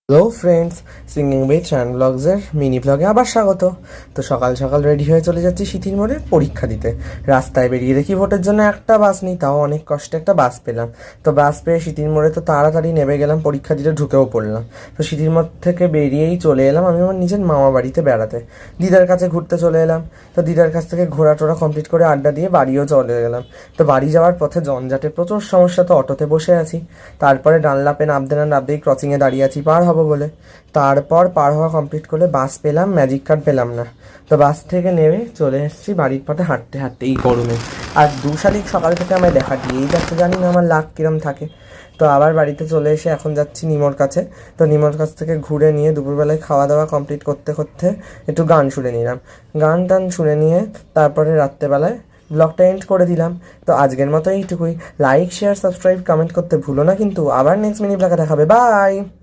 Hello friends, singing with Shaan ব্লগসের mini ব্লগে আবার স্বাগত। তো সকাল সকাল রেডি হয়ে চলে যাচ্ছি সিটির মোড়ে পরীক্ষা দিতে। রাস্তায় বেরিয়ে দেখি ভোটের জন্য একটা বাস নেই, তাও অনেক কষ্টে একটা বাস পেলাম। তো বাস পেয়ে সিটির মোড়ে তো তাড়াতাড়ি নেমে গেলাম, পরীক্ষা দিতে ঢুকেও পড়লাম। তো সিটির মোড় থেকে বেরিয়েই চলে এলাম আমি আমার নিজের মামা বাড়িতে বেড়াতে। দিদার কাছে ঘুরতে চলে এলাম। তো দিদার কাছ থেকে ঘোরা টোরা কমপ্লিট করে আড্ডা দিয়ে বাড়িও চলে গেলাম। তো বাড়ি যাওয়ার পথে জঞ্জাটে প্রচুর সমস্যা, তো অটোতে বসে আছি। তারপরে ডানলাপে নামতে না নামতেই ক্রসিংয়ে দাঁড়িয়ে আছি পার হবো বলে। তারপর পার হওয়া কমপ্লিট করে বাস পেলাম, ম্যাজিক কার্ড পেলাম না। তো বাস থেকে নেমে চলে এসেছি বাড়ির পথে হাঁটতে হাঁটতে এই গরমে। আর দু শালিক সকাল থেকে আমায় দেখা দিয়েই যাচ্ছে, জানি না আমার লাক কিরম থাকে। তো আবার বাড়িতে চলে এসে এখন যাচ্ছি নিমোর কাছে। তো নিমোর কাছ থেকে ঘুরে নিয়ে দুপুরবেলায় খাওয়া দাওয়া কমপ্লিট করতে করতে একটু গান শুনে নিলাম। গান টান শুনে নিয়ে তারপরে রাত্রেবেলায় ব্লগটা এন্ড করে দিলাম। তো আজকের মতো এইটুকুই। লাইক, শেয়ার, সাবস্ক্রাইব, কমেন্ট করতে ভুলো না কিন্তু। আবার নেক্সট মিনি ব্লগে দেখাবে। বাই।